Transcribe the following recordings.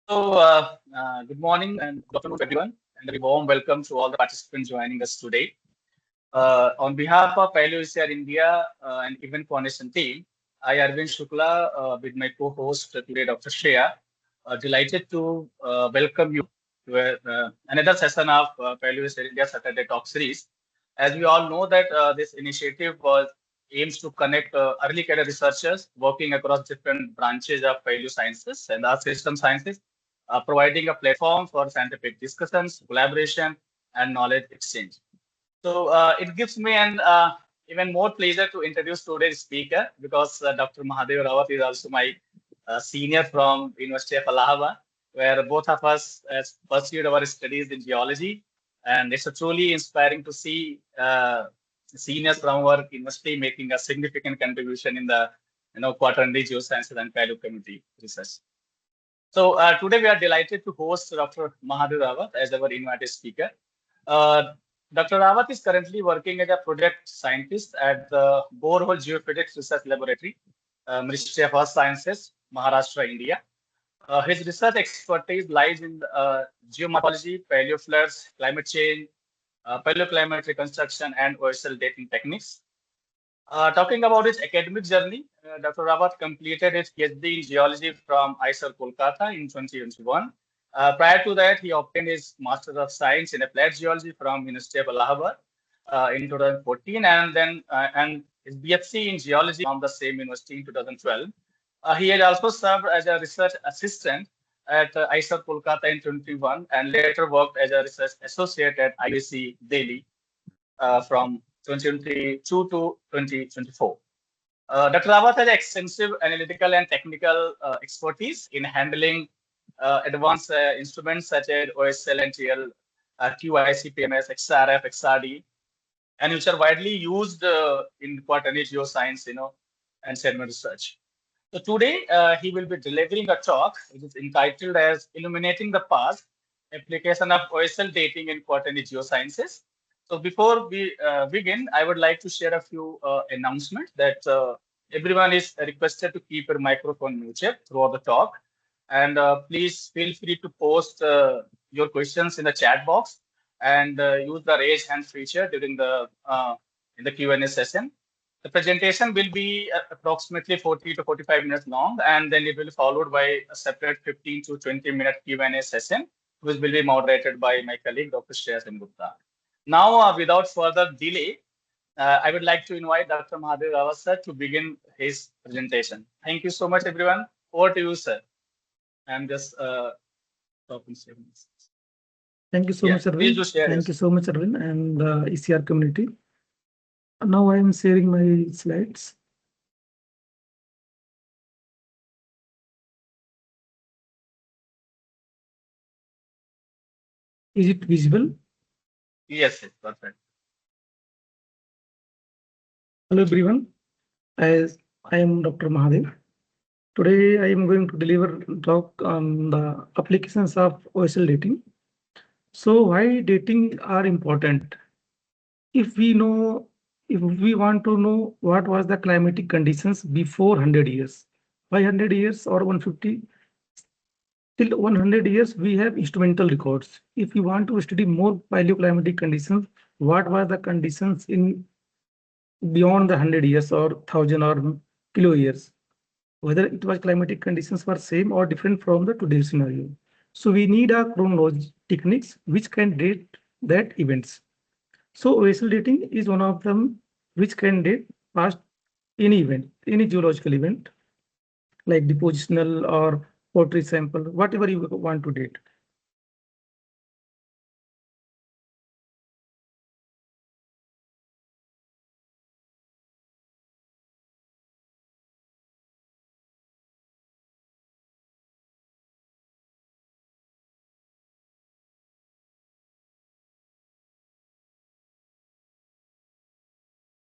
Good morning and good afternoon to everyone, and a very warm welcome to all the participants joining us today. On behalf of Paleo ECR India and Event Coordination team, I, Arvind Shukla, with my co-host today, Dr. Shreya, delighted to welcome you to another session of Paleo ECR India Saturday Talk Series. As we all know that this initiative aims to connect early career researchers working across different branches of paleo sciences and earth system sciences, providing a platform for scientific discussions, collaboration, and knowledge exchange. So it gives me an even more pleasure to introduce today's speaker because Dr. Mahadev Rawat is also my senior from University of Allahabad, where both of us has pursued our studies in geology, and it's truly inspiring to see seniors from our university making a significant contribution in the quaternary geosciences and paleoclimate research. So today we are delighted to host Dr. Mahadev Rawat as our invited speaker. Dr. Rawat is currently working as a project scientist at the Borehole Geophysics Research Laboratory, Ministry of Earth Sciences, Maharashtra, India. His research expertise lies in geomorphology, paleo-floods, climate change, paleoclimate reconstruction, and OSL dating techniques. Talking about his academic journey, Dr. Rawat completed his PhD in geology from ISR Kolkata in 2021. Prior to that, he obtained his Master of Science in Applied Geology from University of Allahabad in 2014, and then his BSc in Geology from the same university in 2012. He had also served as a research assistant at ISR Kolkata in 2021, and later worked as a research associate at IAC Delhi from 2022 to 2024. Dr. Rawat has extensive analytical and technical expertise in handling advanced instruments such as OSL and TL, QIC, PMS, XRF, XRD, and which are widely used in quaternary geoscience, and sediment research. So today he will be delivering a talk which is entitled as "Illuminating the Past: Application of OSL Dating in Quaternary Geosciences." So before we begin, I would like to share a few announcements that everyone is requested to keep your microphone muted throughout the talk. And please feel free to post your questions in the chat box and use the raise hand feature during the in the Q&A session. The presentation will be approximately 40 to 45 minutes long, and then it will be followed by a separate 15 to 20-minute Q&A session, which will be moderated by my colleague, Dr. Shreya Gupta. Now, without further delay, I would like to invite Dr. Mahadev Rawat sir to begin his presentation. Thank you so much, everyone. Over to you, sir. I'm just talking 7 minutes. Thank you so much, Arvind. Thank you so much, Arvind, and the ECR community. Now I am sharing my slides. Is it visible? Yes, perfect. Hello, everyone. As I am Dr. Mahadev. Today, I am going to deliver a talk on the applications of OSL dating. So why dating are important? If we want to know what was the climatic conditions before 100 years, 500 years or 150, till 100 years, we have instrumental records. If we want to study more paleoclimatic conditions, what were the conditions in beyond the 100 years or 1000 or kilo years? Whether it was climatic conditions were same or different from the today's scenario. So we need a chronology techniques which can date that events. So OSL dating is one of them which can date past any event, any geological event, like depositional or pottery sample, whatever you want to date.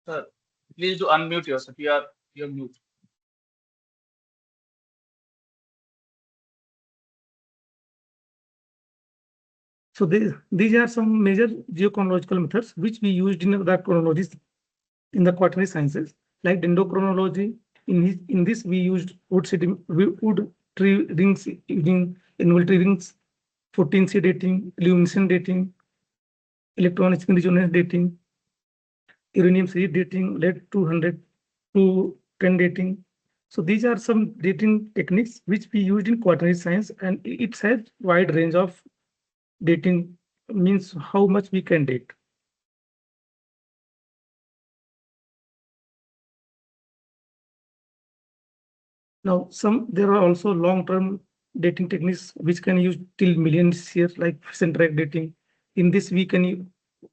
Sir, please do unmute yourself. You're mute. So these are some major geochronological methods which we used in the chronologies in the quaternary sciences, like dendrochronology. In this we used wood tree rings using involuntary rings, 14C dating, luminescent dating, electron spin resonance dating, uranium series dating, lead 200 to 10 dating. So these are some dating techniques which we used in quaternary science, and it has wide range of dating, means how much we can date. Now, there are also long-term dating techniques which can use till millions years, like fission track dating. In this,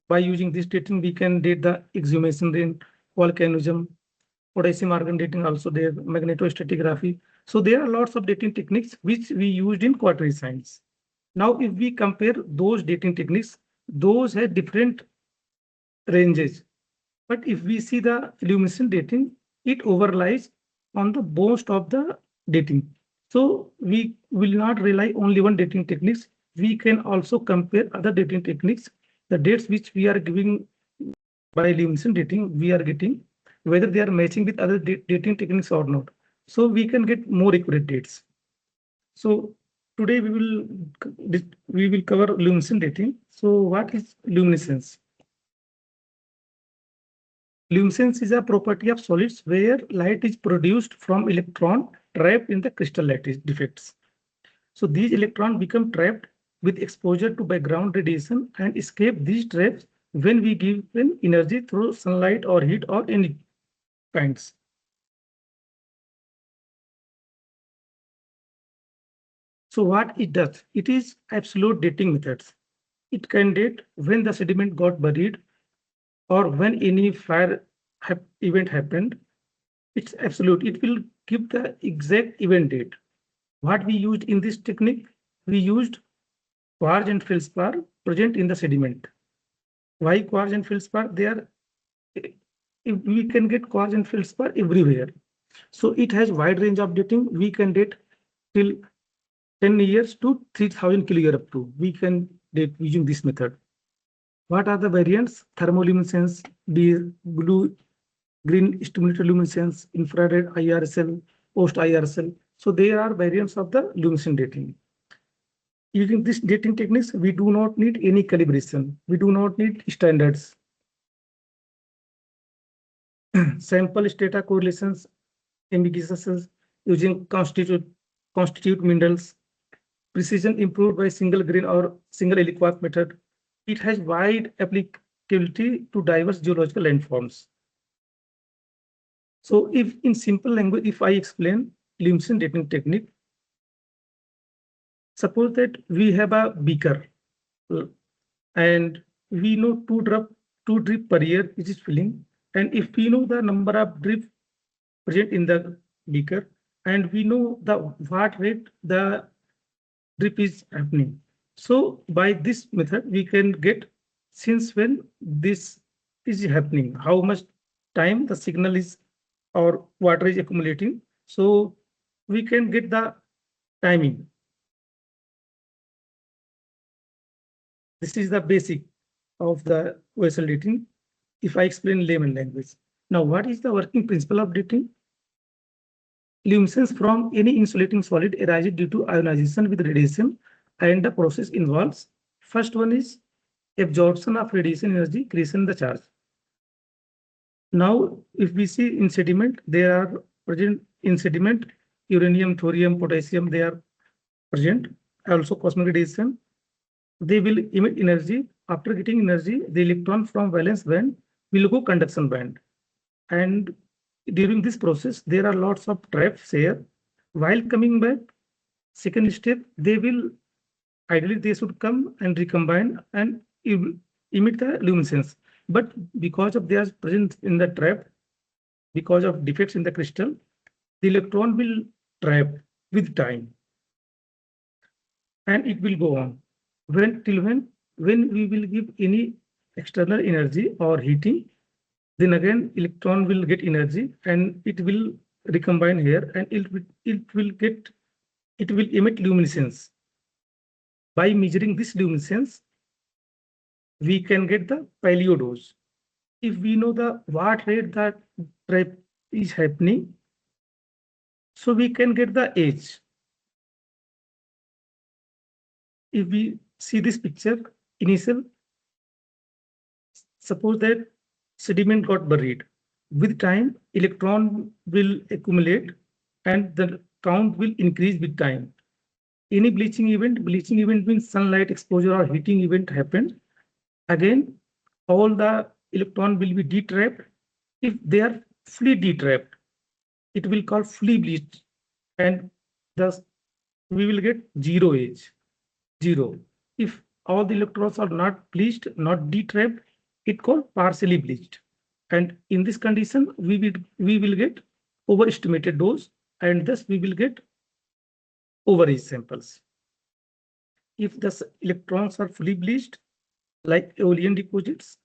by using this dating, we can date the exhumation rain, volcanism, potassium argon dating, also there, magnetostratigraphy. So there are lots of dating techniques which we used in quaternary science. Now, if we compare those dating techniques, those have different ranges. But if we see the luminescent dating, it overlies on the most of the dating. So we will not rely only on dating techniques. We can also compare other dating techniques. The dates which we are giving by luminescent dating, we are getting whether they are matching with other dating techniques or not. So we can get more accurate dates. So today we will cover luminescent dating. So what is luminescence? Luminescence is a property of solids where light is produced from electron trapped in the crystal lattice defects. So these electrons become trapped with exposure to background radiation and escape these traps when we give them energy through sunlight or heat or any kinds. So what it does, it is absolute dating methods. It can date when the sediment got buried or when any fire event happened. It's absolute. It will give the exact event date. What we used in this technique, we used quartz and feldspar present in the sediment. Why quartz and feldspar? We can get quartz and feldspar everywhere. So it has wide range of dating. We can date till 10 years to 3000 kiloyear up to. We can date using this method. What are the variants? Thermoluminescence, blue, green stimulated luminescence, infrared IRSL, post IRSL. So there are variants of the luminescent dating. Using this dating techniques, we do not need any calibration. We do not need standards. Sample data correlations, ambiguities using constitute minerals, precision improved by single grain or single aliquot method. It has wide applicability to diverse geological landforms. So if in simple language, if I explain luminescent dating technique, suppose that we have a beaker and we know two drip per year which is filling. And if we know the number of drip present in the beaker and we know the what rate the drip is happening. So by this method, we can get since when this is happening, how much time the signal is or water is accumulating. So we can get the timing. This is the basic of the OSL dating. If I explain layman language. Now, what is the working principle of dating? Luminescence from any insulating solid arises due to ionization with radiation, and the process involves first one is absorption of radiation energy, creation the charge. Now, if we see in sediment, there are present in sediment uranium, thorium, potassium, they are present. Also cosmic radiation. They will emit energy. After getting energy, the electron from valence band will go conduction band. And during this process, there are lots of traps here. While coming back, second step, ideally they should come and recombine and emit the luminescence. But because of their presence in the trap, because of defects in the crystal, the electron will trap with time. And it will go on. When we will give any external energy or heating, then again electron will get energy and it will recombine here and it will emit luminescence. By measuring this luminescence, we can get the paleo dose. If we know the what rate that trap is happening, so we can get the age. if we see this picture, suppose that sediment got buried. With time, electron will accumulate and the count will increase with time. Any bleaching event means sunlight exposure or heating event happened. Again, all the electron will be detrapped. If they are fully detrapped, it will call fully bleached, and thus we will get zero age, zero. If all the electrons are not bleached, not detrapped, it called partially bleached. And in this condition, we will get overestimated dose, and thus we will get overage samples. If the electrons are fully bleached, like aeolian deposits,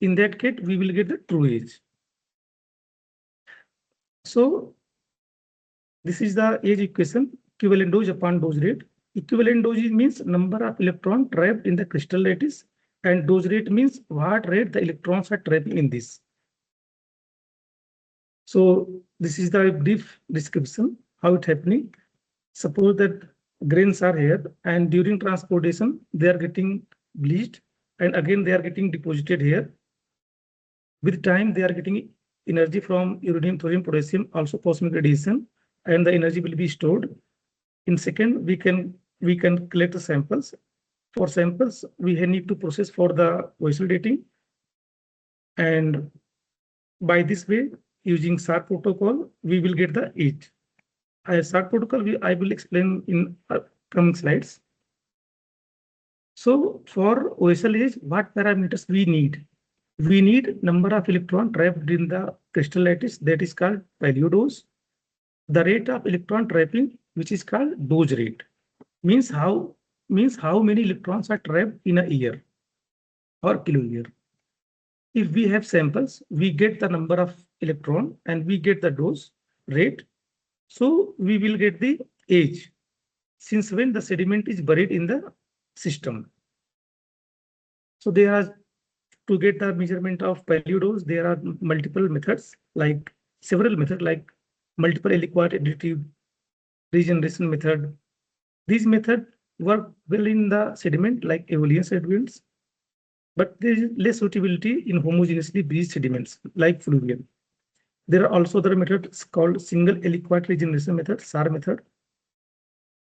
in that case, we will get the true age. So this is the age equation, equivalent dose upon dose rate. Equivalent dose means number of electrons trapped in the crystal lattice, and dose rate means what rate the electrons are trapping in this. So this is the brief description, how it's happening. Suppose that grains are here, and during transportation, they are getting bleached, and again they are getting deposited here. With time, they are getting energy from uranium, thorium, potassium, also cosmic radiation, and the energy will be stored. In second, we can collect the samples. For samples, we need to process for the vessel dating, and by this way, using SAR protocol, we will get the age. SAR protocol, I will explain in coming slides. So for vessel age, what parameters we need? We need number of electron trapped in the crystal lattice, that is called paleo dose. The rate of electron trapping, which is called dose rate, means how many electrons are trapped in a year or kilo year. If we have samples, we get the number of electron and we get the dose rate. So we will get the age since when the sediment is buried in the system. So there are, to get the measurement of paleo dose, there are multiple methods, like several methods, like multiple aliquot additive regeneration method. These methods work well in the sediment like aeolian sediments, but there is less suitability in homogeneously breached sediments like fluvial. There are also other methods called single aliquot regeneration method, SAR method,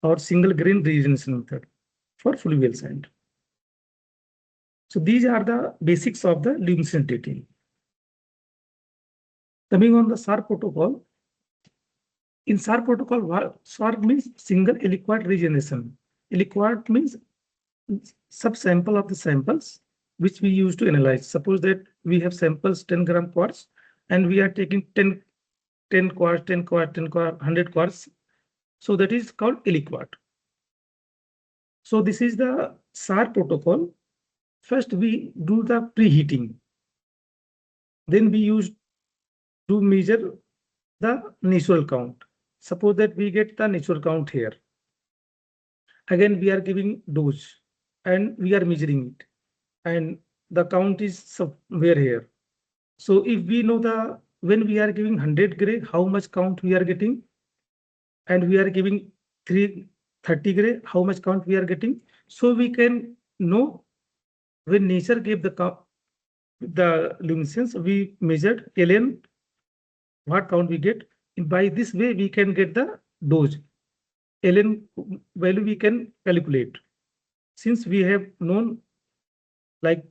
or single grain regeneration method for fluvial sand. So these are the basics of the luminescence dating. Coming on the SAR protocol, in SAR protocol, SAR means single aliquot regeneration. Aliquot means subsample of the samples which we use to analyze. Suppose that we have samples 10 gram quartz and we are taking 10 quartz, 10 quartz, 10 quartz, 100 quartz. So that is called aliquot. So this is the SAR protocol. First we do the preheating. Then we use to measure the natural count. Suppose that we get the natural count here. Again, we are giving dose and we are measuring it. And the count is somewhere here. So if we know when we are giving 100 gray, how much count we are getting, and we are giving 30 gray, how much count we are getting. So we can know when nature gave the luminescence, we measured ln, what count we get. And by this way, we can get the dose. ln value we can calculate. Since we have known like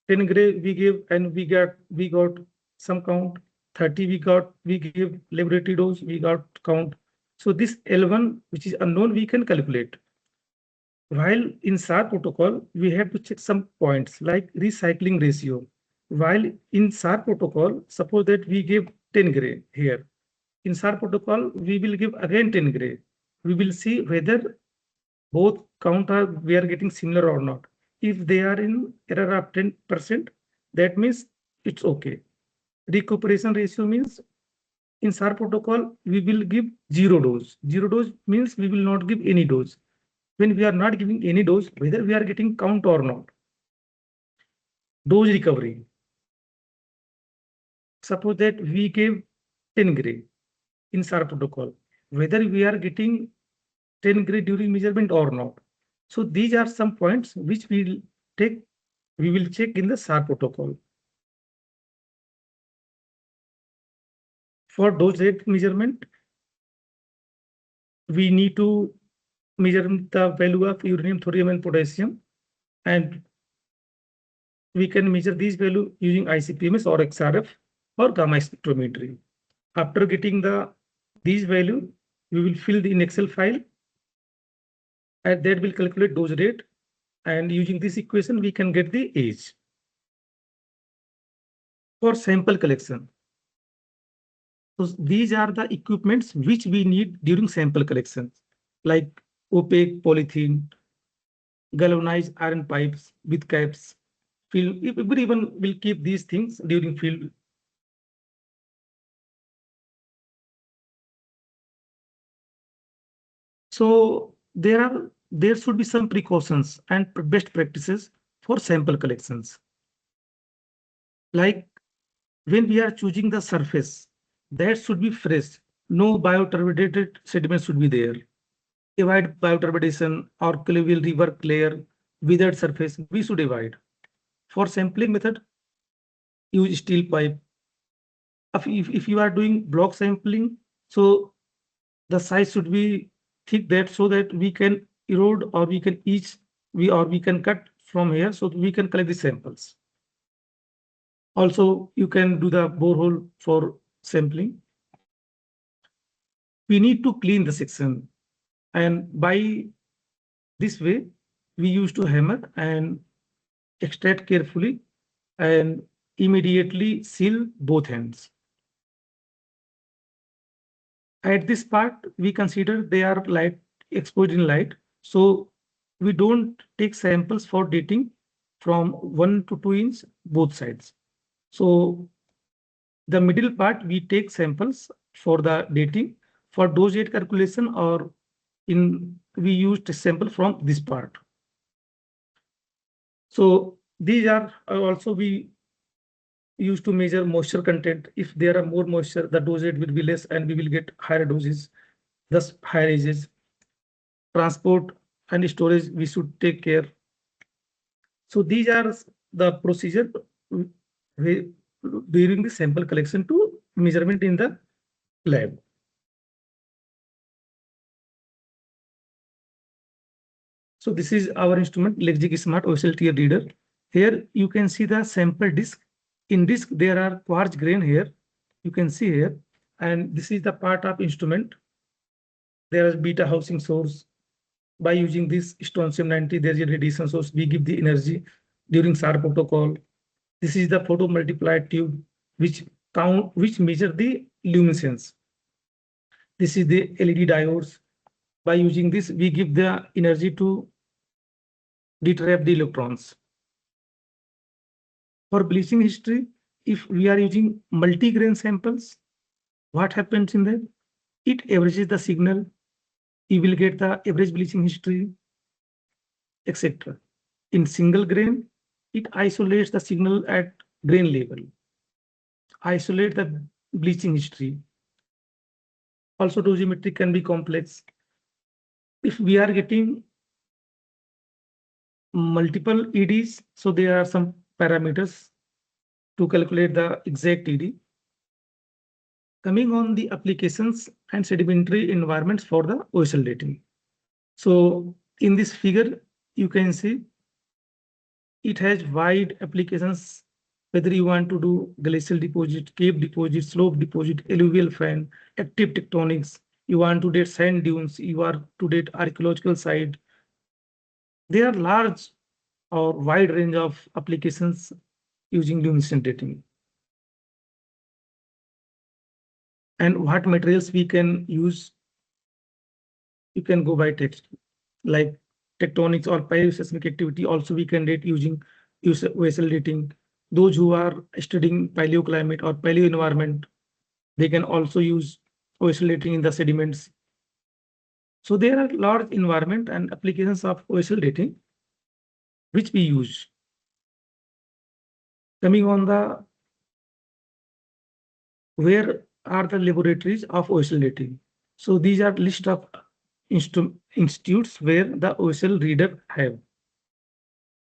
10 gray we give and we got some count, 30 we give laboratory dose, we got count. So this L1, which is unknown, we can calculate. While in SAR protocol, we have to check some points like recycling ratio. While in SAR protocol, suppose that we give 10 gray here. In SAR protocol, we will give again 10 gray. We will see whether both count we are getting similar or not. If they are in error of 10%, that means it's okay. Recuperation ratio means in SAR protocol, we will give zero dose. Zero dose means we will not give any dose. When we are not giving any dose, whether we are getting count or not. Dose recovery. Suppose that we gave 10 gray in SAR protocol, whether we are getting 10 gray during measurement or not. So these are some points which we will check in the SAR protocol. For dose rate measurement, we need to measure the value of uranium, thorium, and potassium, and we can measure these values using ICP-MS or XRF or gamma spectrometry. After getting these values, we will fill in Excel file, and that will calculate dose rate. And using this equation, we can get the age. For sample collection, so these are the equipments which we need during sample collection, like opaque polythene, galvanized iron pipes with caps. Everyone will keep these things during field. So there should be some precautions and best practices for sample collections. Like when we are choosing the surface, that should be fresh. No bioturbidated sediment should be there. Avoid bioturbidation or colluvial river layer, withered surface, we should avoid. For sampling method, use steel pipe. If you are doing block sampling, so the size should be thick that so that we can erode or we can we can cut from here so we can collect the samples. Also, you can do the borehole for sampling. We need to clean the section, and by this way, we used to hammer and extract carefully and immediately seal both ends. At this part, we consider they are light exposed in light, so we don't take samples for dating from 1 to 2 inch both sides. So the middle part we take samples for the dating. For dose rate calculation or we used a sample from this part. So these are also we used to measure moisture content. If there are more moisture, the dose rate will be less and we will get higher doses, thus higher ages. Transport and storage we should take care. So these are the procedure during the sample collection to measurement in the lab. So this is our instrument, Lexic Smart OSL reader. Here you can see the sample disk. In disk there are quartz grain here. You can see here, and this is the part of instrument. There is beta housing source. By using this strontium 90, there is a radiation source. We give the energy during SAR protocol. This is the photo multiplier tube, which measure the luminescence. This is the LED diodes. By using this, we give the energy to detrap the electrons. For bleaching history, if we are using multi-grain samples, what happens in that? It averages the signal. You will get the average bleaching history, etc. In single grain, it isolates the signal at grain level. Isolate the bleaching history. Also, dosimetry can be complex. If we are getting multiple EDs, so there are some parameters to calculate the exact ED. Coming on the applications and sedimentary environments for the OSL dating. So in this figure, you can see it has wide applications, whether you want to do glacial deposit, cave deposit, slope deposit, alluvial fan, active tectonics, you want to date sand dunes, you are to date archaeological site. There are large or wide range of applications using luminescent dating. And what materials we can use, you can go by text, like tectonics or paleoseismic activity. Also, we can date using OSL dating. Those who are studying paleoclimate or paleo environment, they can also use OSL dating in the sediments. So there are large environment and applications of OSL dating which we use. Coming on the where are the laboratories of OSL dating? So these are list of institutes where the OSL reader have.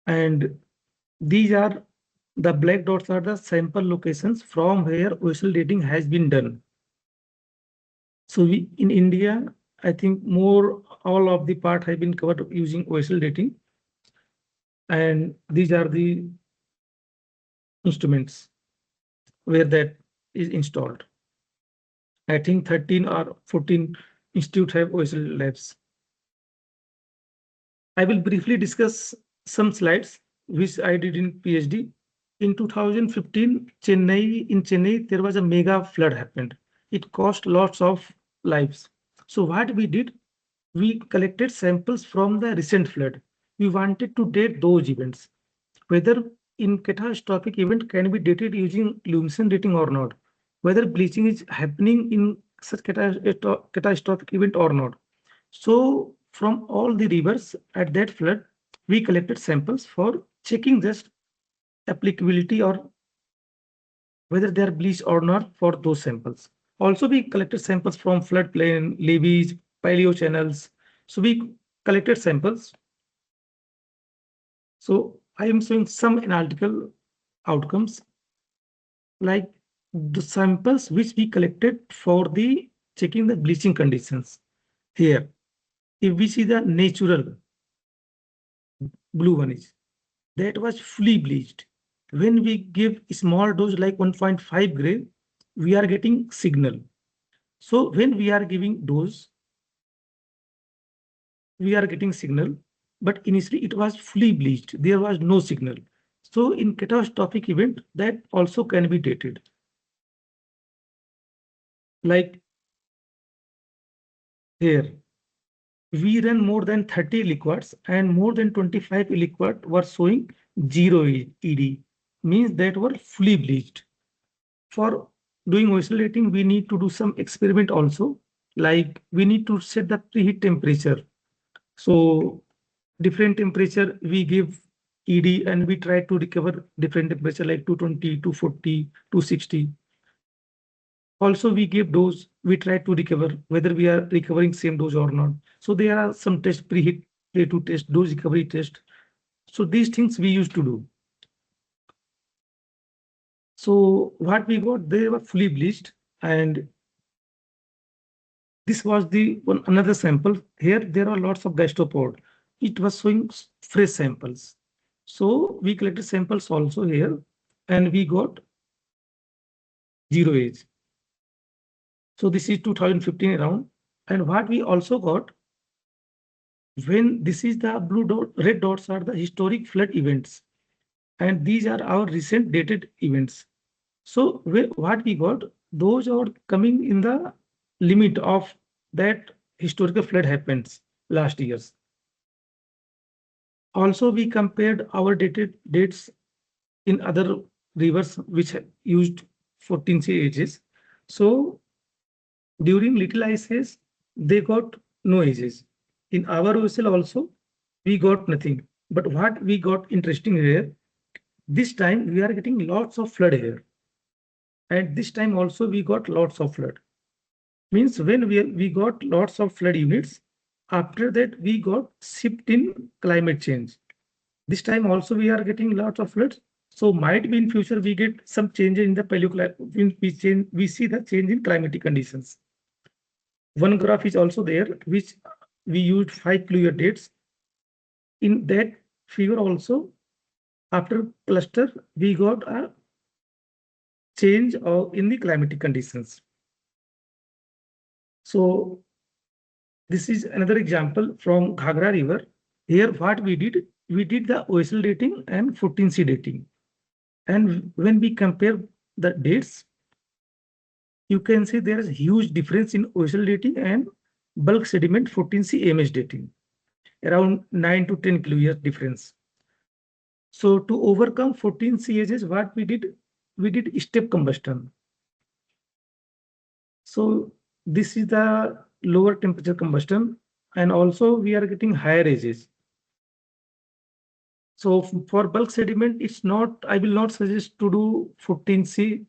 And these are the black dots are the sample locations from where OSL dating has been done. So we in India, I think more all of the part have been covered using OSL dating. And these are the instruments where that is installed. I think 13 or 14 institutes have OSL labs. I will briefly discuss some slides which I did in PhD. In 2015, in Chennai, there was a mega flood happened. It cost lots of lives. So what we did, we collected samples from the recent flood. We wanted to date those events, whether in catastrophic event can be dated using luminescence dating or not, whether bleaching is happening in such catastrophic event or not. So from all the rivers at that flood, we collected samples for checking just applicability or whether they are bleached or not for those samples. Also, we collected samples from floodplain, levees, paleo channels. So we collected samples. So I am showing some analytical outcomes like the samples which we collected for the checking the bleaching conditions. Here, if we see the natural blue one is that was fully bleached. When we give small dose like 1.5 gray, we are getting signal. So when we are giving dose, we are getting signal, but initially it was fully bleached. There was no signal. So in catastrophic event, that also can be dated. Like here, we run more than 30 liquids and more than 25 liquid were showing 0 ED, means that were fully bleached. For doing oscillating, we need to do some experiment also, like we need to set the preheat temperature. So different temperature we give ED and we try to recover different temperature like 220, 240, 260. Also we give dose, we try to recover whether we are recovering same dose or not. So there are some tests, preheat, play to test, dose recovery test. So these things we used to do. So what we got, they were fully bleached, and this was the one another sample. Here there are lots of gastropod. It was showing fresh samples. So we collected samples also here, and we got 0 age. So this is 2015 around. And what we also got, when this is the blue dot, red dots are the historic flood events. And these are our recent dated events. So what we got, those are coming in the limit of that historical flood happens last years. Also, we compared our dated dates in other rivers which used 14C ages. So during little ice age, they got no ages. In our OSL also, we got nothing. But what we got interesting here, this time we are getting lots of flood here. And this time also we got lots of flood. Means when we got lots of flood units, after that we got shift in climate change. This time also we are getting lots of floods. So might be in future we get some change in the paleoclimate. We see the change in climatic conditions. One graph is also there, which we used 5 clear dates. In that figure also, after cluster, we got a change in the climatic conditions. So this is another example from Ghagra River. Here what we did the OSL dating and 14C dating. And when we compare the dates, you can see there is huge difference in OSL dating and bulk sediment 14C AMH dating, around 9 to 10 kilo difference. So to overcome 14C ages, what we did step combustion. So this is the lower temperature combustion, and also we are getting higher ages. So for bulk sediment, it's not, I will not suggest to do 14C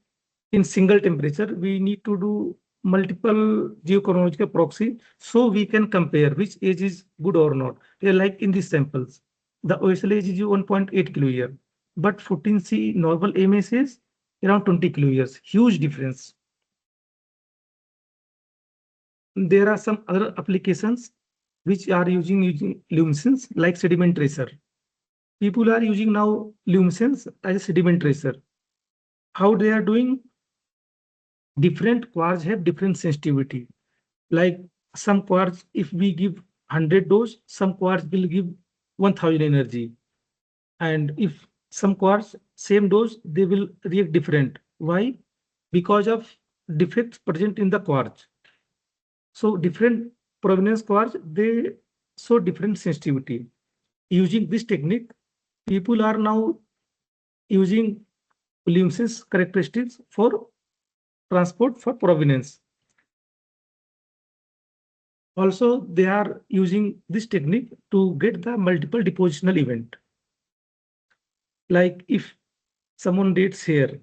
in single temperature. We need to do multiple geochronological proxy, so we can compare which age is good or not. Like in these samples, the OSL age is 1.8 kilo year, but 14C normal MS is around 20 kilo years. Huge difference. There are some other applications which are using luminescence like sediment tracer. People are using now luminescence as a sediment tracer. How they are doing? Different quarks have different sensitivity. Like some quarks, if we give 100 dose, some quarks will give 1000 energy. And if some quarks, same dose, they will react different. Why? Because of defects present in the quartz. So different provenance quartz, they show different sensitivity. Using this technique, people are now using luminescence characteristics for transport for provenance. Also, they are using this technique to get the multiple depositional event. Like if someone dates here,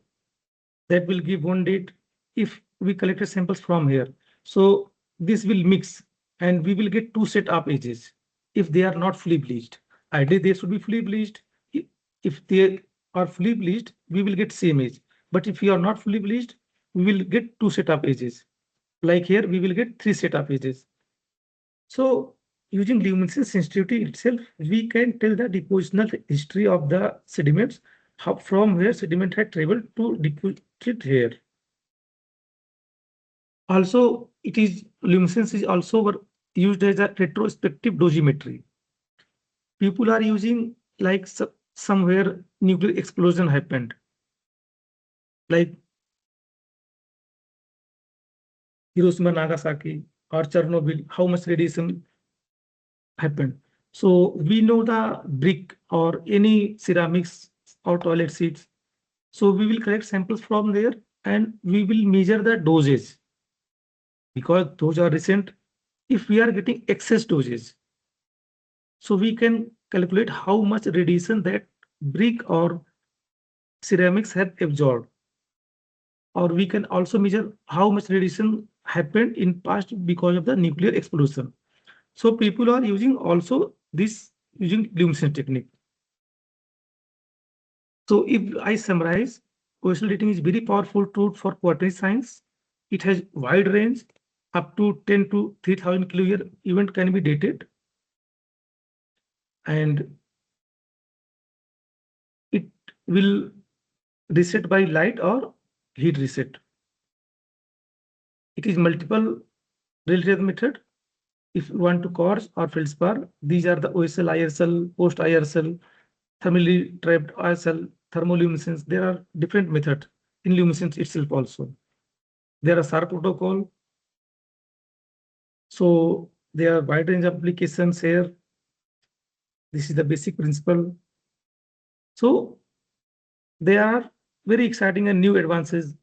that will give one date if we collected samples from here. So this will mix and we will get two set of ages if they are not fully bleached. Ideally, they should be fully bleached. If they are fully bleached, we will get same age. But if we are not fully bleached, we will get two set of ages. Like here, we will get three set of ages. So using luminescence sensitivity itself, we can tell the depositional history of the sediments, how, from where sediment had traveled to deposit here. Also, it is luminescence is also used as a retrospective dosimetry. People are using like somewhere nuclear explosion happened, like Hiroshima, Nagasaki, or Chernobyl, how much radiation happened. So we know the brick or any ceramics or toilet seats. So we will collect samples from there and we will measure the doses because those are recent. If we are getting excess doses, so we can calculate how much radiation that brick or ceramics have absorbed. Or we can also measure how much radiation happened in past because of the nuclear explosion. So people are using also this using luminescence technique. So if I summarize, coastal dating is very powerful tool for quaternary science. It has wide range, up to 10 to 3000 kilo year event can be dated. And it will reset by light or heat reset. It is multiple relative method. If you want to coarse or feldspar, these are the OSL, ISL, post ISL, thermally trapped ISL, thermoluminescence. There are different methods in luminescence itself also. There are SAR protocol. So there are wide range of applications here. This is the basic principle. So they are very exciting and new advances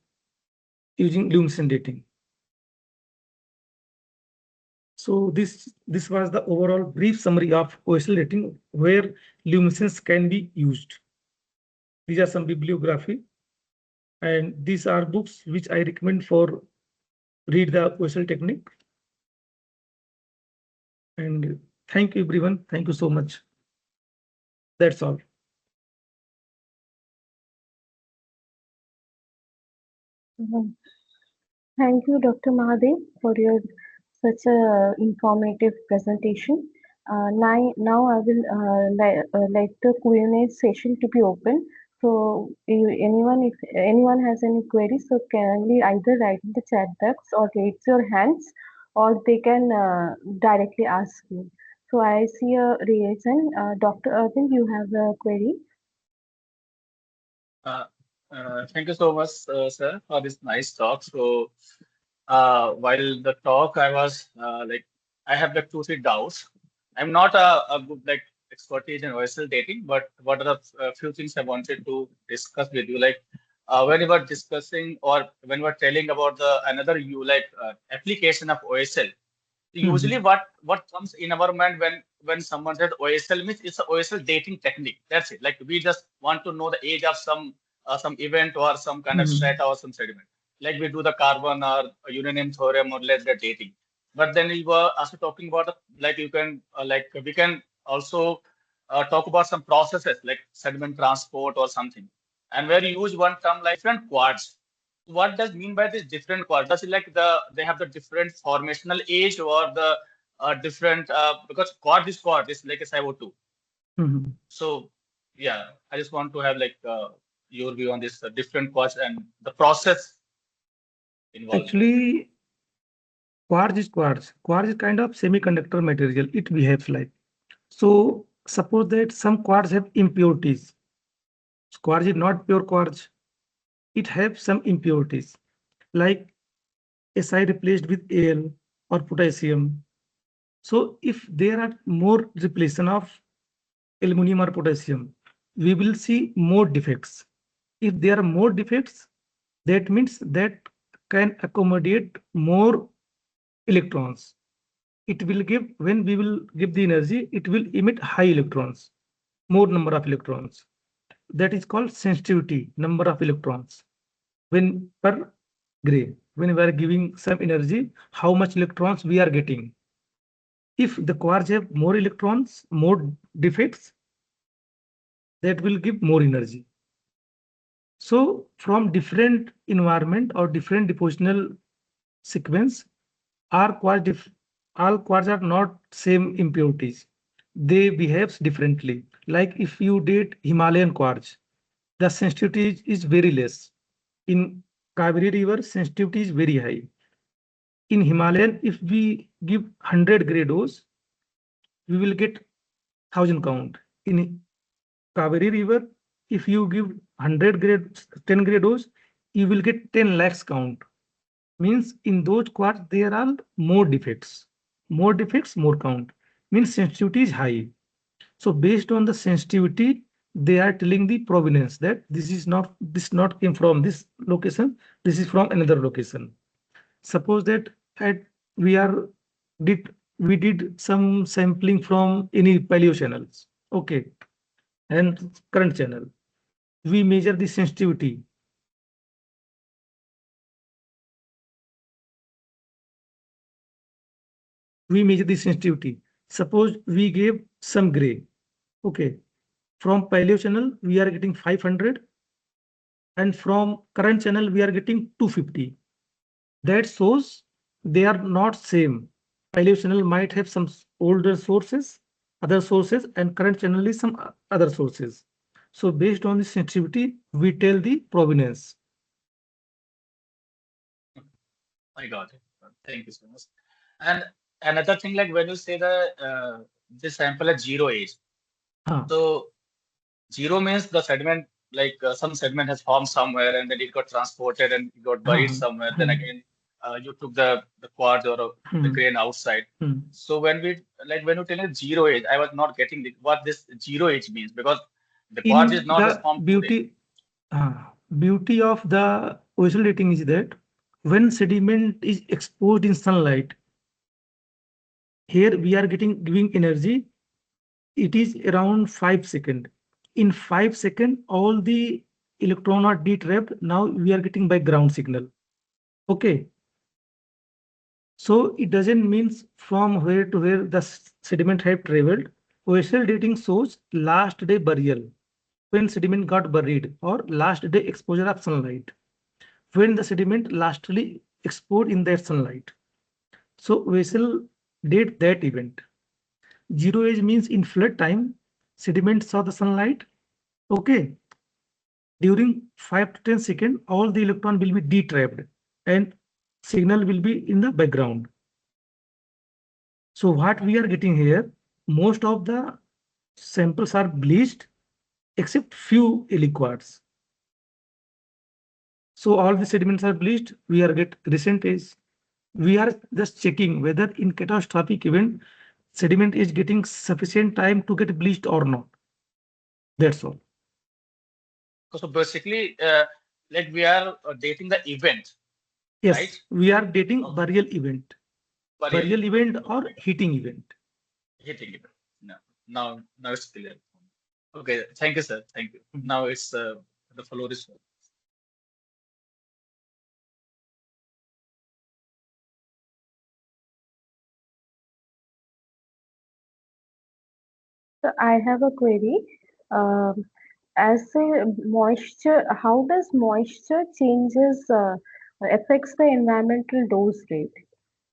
using luminescent dating. So this was the overall brief summary of OSL dating where luminescence can be used. These are some bibliography, and these are books which I recommend for read the OSL technique. And thank you, everyone. Thank you so much. That's all. Thank you, Dr. Mahadev, for your such a informative presentation. Now I will let the Q&A session to be open. So if anyone has any queries, so kindly either write in the chat box or raise your hands, or they can directly ask you. So I see a raise hand. Dr. Arvind, you have a query. Thank you so much, sir, for this nice talk. So, while the talk, I was I have like two, three doubts. I'm not a good expertise in OSL dating, but what are the few things I wanted to discuss with you? Like when we were discussing or when we were telling about the another application of OSL. Usually, what comes in our mind when someone says OSL means it's a OSL dating technique. That's it. Like we just want to know the age of some event or some kind of strata or some sediment. like we do the carbon or uranium theorem or let's get dating. But then we were also talking about like you can like we can also talk about some processes like sediment transport or something. And where you use one term like different quads. What does mean by this different quads? Does it like they have the different formational age or the different because quad is like a CO2. Mhm. So yeah, I just want to have like your view on this different quads and the process involved here. Actually, quartz is quartz. Quartz is kind of semiconductor material. It behaves like. So suppose that some quartz have impurities. Quartz is not pure quartz. It has some impurities like Si replaced with Al or potassium. So if there are more repletion of aluminum or potassium, we will see more defects. If there are more defects, that means that can accommodate more electrons. It will give, when we will give the energy, it will emit high electrons, more number of electrons. That is called sensitivity, number of electrons. When per gray, when we are giving some energy, how much electrons we are getting. If the quartz have more electrons, more defects, that will give more energy. So from different environment or different depositional sequence, our all quartz are not same impurities. They behave differently. Like if you date Himalayan quartz, the sensitivity is very less. In Kaveri River, sensitivity is very high. In Himalayan, if we give 100 gray dose, we will get 1000 count. In Kaveri River, if you give 100 grade, 10 grade dose, you will get 10 lakhs count. Means in those quartz, there are more defects. More defects, more count. Means sensitivity is high. So based on the sensitivity, they are telling the provenance that this not came from this location, this is from another location. Suppose that at we are did we did some sampling from any paleo channels. Okay. And current channel. We measure the sensitivity. We measure the sensitivity. Suppose we gave some gray. Okay. From paleo channel, we are getting 500. And from current channel, we are getting 250. That shows they are not same. Paleo channel might have some older sources, other sources, and current channel is some other sources. So based on the sensitivity, we tell the provenance. I got it. Thank you so much. And another thing, like when you say the this sample at zero age, Huh. so zero means the sediment, like some sediment has formed somewhere and then it got transported and it got buried Huh. somewhere. Then again, you took the quartz or the grain outside. So when we like when you tell it zero age, I was not getting what this zero age means because the quartz is In not just the formed today. beauty of the visual dating is that when sediment is exposed in sunlight, here we are giving energy. It is around 5 seconds. In 5 seconds, all the electron are detrapped. Now we are getting by ground signal. Okay. So it doesn't mean from where to where the sediment have traveled. Visual dating shows last day burial, when sediment got buried, or last day exposure of sunlight, when the sediment lastly exposed in that sunlight. So vessel date that event. Zero age means in flood time, sediment saw the sunlight. Okay. During 5 to 10 seconds, all the electron will be detrapped and signal will be in the background. So what we are getting here, most of the samples are bleached except few liquids. So all the sediments are bleached. We are get recent age. We are just checking whether in catastrophic event sediment is getting sufficient time to get bleached or not. That's all. So basically, like we are dating the event, Yes, right? we are dating Okay. burial event. Burial event or heating event. Heating event. No, now it's clear. Okay, thank you, sir. Thank you. Now it's the floor is So I have a query. Um, as a moisture, how does moisture changes affects the environmental dose rate?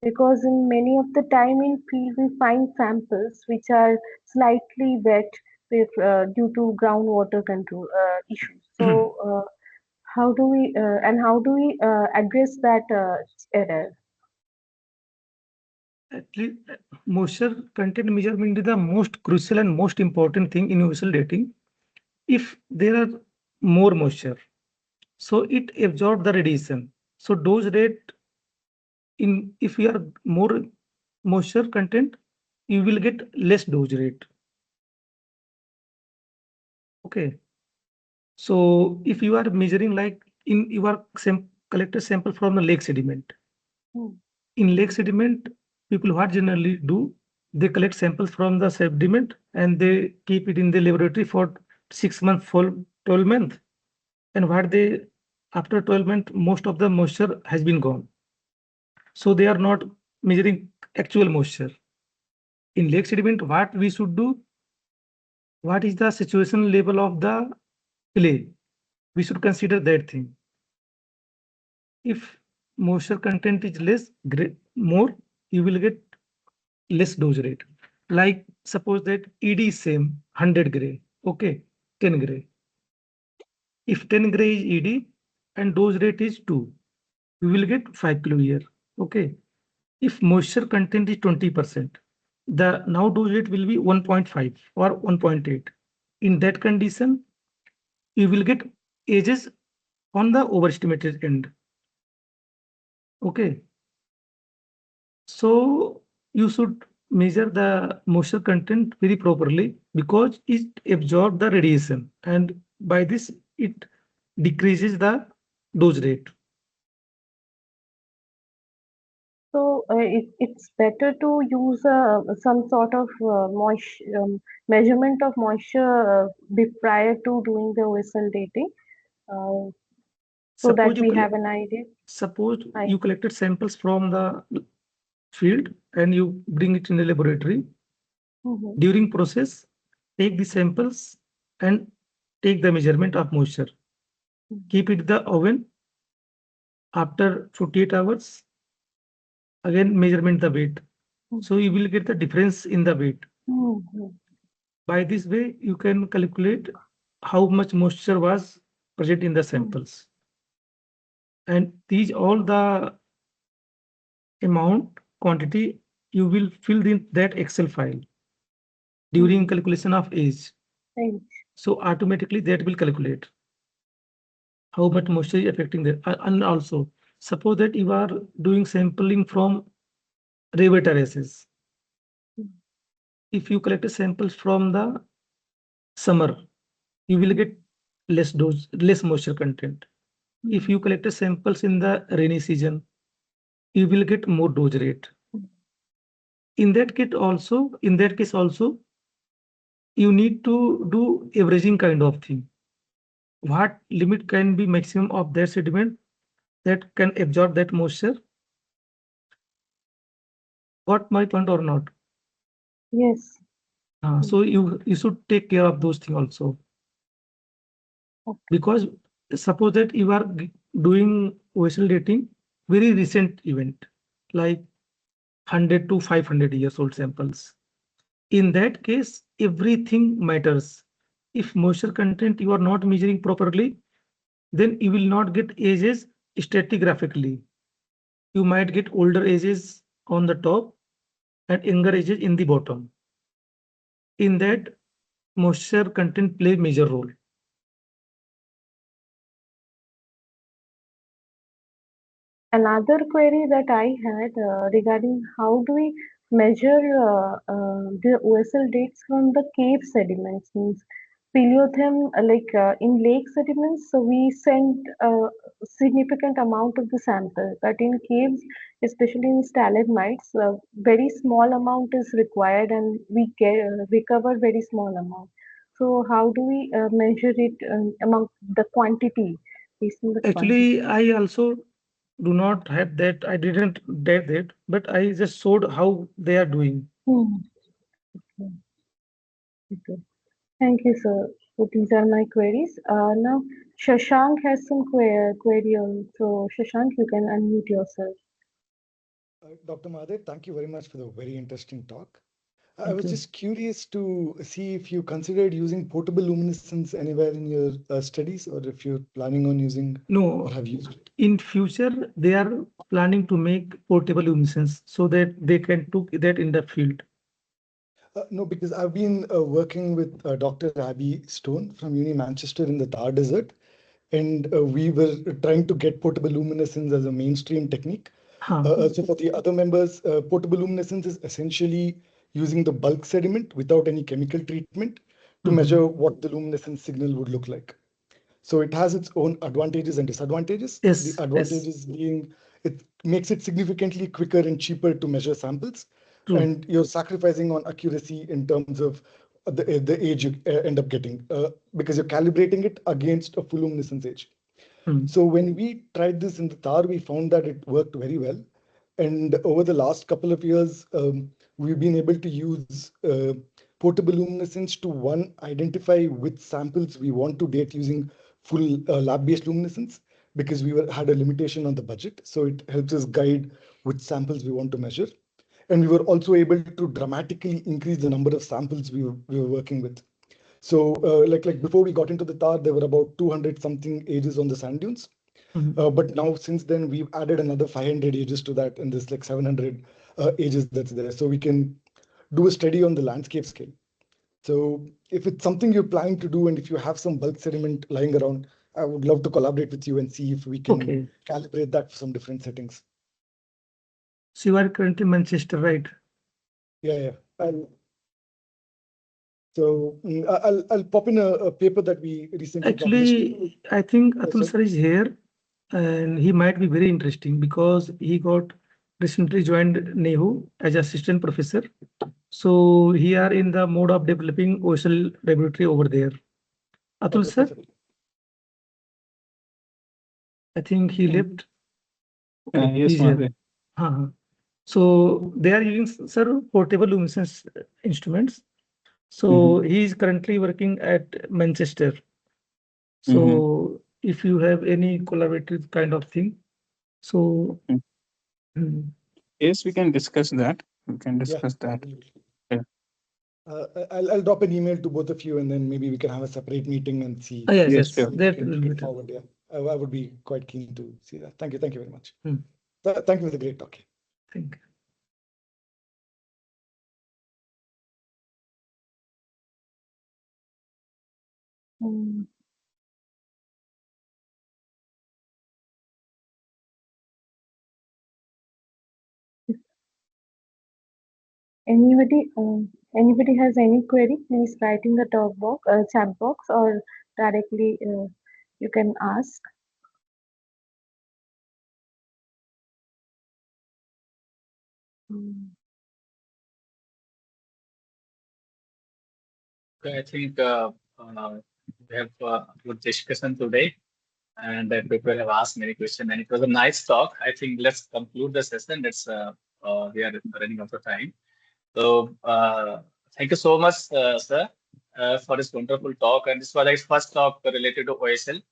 Because in many of the time in field we find samples which are slightly wet with, due to groundwater control issues. So how do we address that error? At least moisture content measurement is the most crucial and most important thing in vessel dating. If there are more moisture, so it absorbs the radiation. So dose rate in if you are more moisture content, you will get less dose rate. Okay. So if you are measuring like in you are collected sample from the lake sediment. Hmm. In lake sediment, people what generally do, they collect samples from the sediment and they keep it in the laboratory for 6 months, for 12 months. And what they after 12 months, most of the moisture has been gone. So they are not measuring actual moisture. In lake sediment, what we should do, what is the situation level of the clay? We should consider that thing. If moisture content is less, more, you will get less dose rate. Like suppose that ED is same 100 gray, okay, 10 gray. If 10 gray is ED and dose rate is 2, we will get 5 kilo year. Okay. If moisture content is 20%, the now dose rate will be 1.5 or 1.8. In that condition, you will get ages on the overestimated end. Okay. So you should measure the moisture content very properly because it absorbs the radiation and by this it decreases the dose rate. So it's better to use some sort of moisture measurement of moisture prior to doing the vessel dating, uh, so that Suppose you we have an idea. suppose I you collected samples from the field and you bring it in the laboratory. Mhm. During process, take the samples and take the measurement of moisture. Keep it in the oven. After 48 hours, again measurement the weight. So you will get the difference in the weight. Mhm. By this way, you can calculate how much moisture was present in the Mhm. samples. And these all the amount quantity you will fill in that Excel file during Mhm. calculation of age. Right. So automatically that will calculate how much moisture is affecting the and also suppose that you are doing sampling from river terraces. Mhm. If you collect samples from the summer, you will get less dose, less moisture content. If you collect samples in the rainy season, you will get more dose rate. In that case also, you need to do averaging kind of thing. What limit can be maximum of that sediment that can absorb that moisture? Got my point or not? Yes. So you should take care of those things also Okay. because suppose that you are doing vessel dating very recent event like 100 to 500 years old samples. In that case, everything matters. If moisture content you are not measuring properly, then you will not get ages stratigraphically. You might get older ages on the top and younger ages in the bottom. In that, moisture content play major role. Another query that I had regarding how do we measure the OSL dates from the cave sediments, means paleothem, in lake sediments, so we send a significant amount of the sample, but in caves, especially in stalagmites, very small amount is required and we recover very small amount. So how do we measure it among the quantity, based on the quantity? Actually, I also do not have that. I didn't get that, but I just showed how they are doing. Hmm. Okay. Thank you, sir. So these are my queries. Now, Shashank has some query on. So, Shashank, you can unmute yourself. Dr. Mahadev, thank you very much for the very interesting talk. I Thank was you. just curious to see if you considered using portable luminescence anywhere in your studies, or if you're planning on using No, or have used it. in future, they are planning to make portable luminescence so that they can took that in the field. No, because I've been working with Dr. Abby Stone from Uni Manchester in the Thar Desert, and we were trying to get portable luminescence as a mainstream technique. So for the other members, portable luminescence is essentially using the bulk sediment without any chemical treatment to measure what the luminescence signal would look like. So it has its own advantages and disadvantages. Yes, The yes. advantages being it makes it significantly quicker and cheaper to measure samples, True. and you're sacrificing on accuracy in terms of the age you end up getting, because you're calibrating it against a full luminescence age. So when we tried this in the Thar, we found that it worked very well. And over the last couple of years, we've been able to use portable luminescence to identify which samples we want to date using full lab-based luminescence, because had a limitation on the budget. So it helps us guide which samples we want to measure. And we were also able to dramatically increase the number of samples we were working with. So like before we got into the Thar, there were about 200 something ages on the sand dunes. But now since then, we've added another 500 ages to that, and there's like 700 ages that's there. So we can do a study on the landscape scale. So if it's something you're planning to do, and if you have some bulk sediment lying around, I would love to collaborate with you and see if we can calibrate that for some different settings. So you are currently in Manchester, right? Yeah. So I'll pop in a paper that we recently published. Actually, I think Atul sir is here, and he might be very interesting because he got recently joined NEHU as assistant professor. So he are in the mode of developing OSL laboratory over there. Atul sir, I think he left. Yes, He's here. Mahadev. So they are using, sir, portable luminescence instruments. So he is currently working at Manchester. So if you have any collaborative kind of thing, so yes, we can discuss that. We can discuss that. Yeah. I'll drop an email to both of you, and then maybe we can have a separate meeting and see. yes, sure. that will be forward. Yeah, I would be quite keen to see that. Thank you very much. Thank you for the great talk. Thank you. Anybody has any query, please write in the talk box, chat box, or directly you can ask. Okay, I think we have a good discussion today, and people have asked many questions, and it was a nice talk. I think let's conclude the session. We are running out of time. So thank you so much, sir, for this wonderful talk. And this was my first talk related to OSL.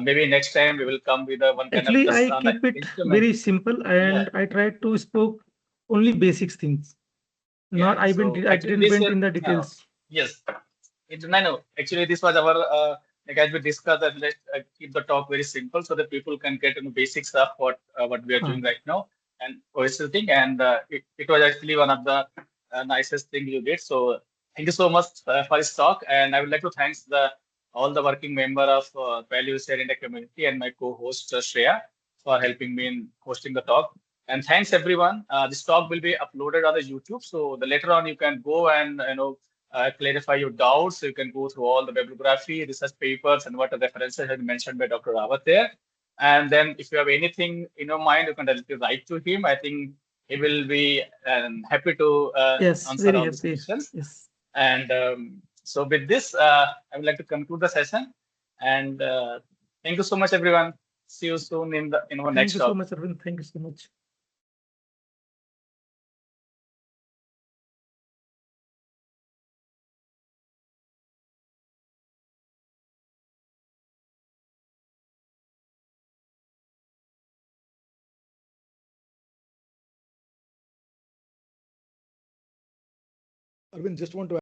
Maybe next time we will come with one kind of Actually, just I keep it instrument. very simple, and I try to spoke only basics things. Not I didn't went in the details. Yes, no. Actually, this was our like as we discussed that let's keep the talk very simple so that people can get into basics of what we are doing right now and OSL thing. And it was actually one of the nicest things you did. So thank you so much for this talk. And I would like to thank all the working member of Paleo ECR India community and my co-host Shreya for helping me in hosting the talk. And thanks everyone. This talk will be uploaded on the YouTube. So later on you can go and clarify your doubts. So you can go through all the bibliography, research papers, and what the references have been mentioned by Dr. Rawat there. And then if you have anything in your mind, you can directly write to him. I think he will be happy to answer all these questions. Yes. And so with this, I would like to conclude the session. And thank you so much, everyone. See you soon in our next talk. Thank you so much, Arvind. Thank you so much. Arvind, just want to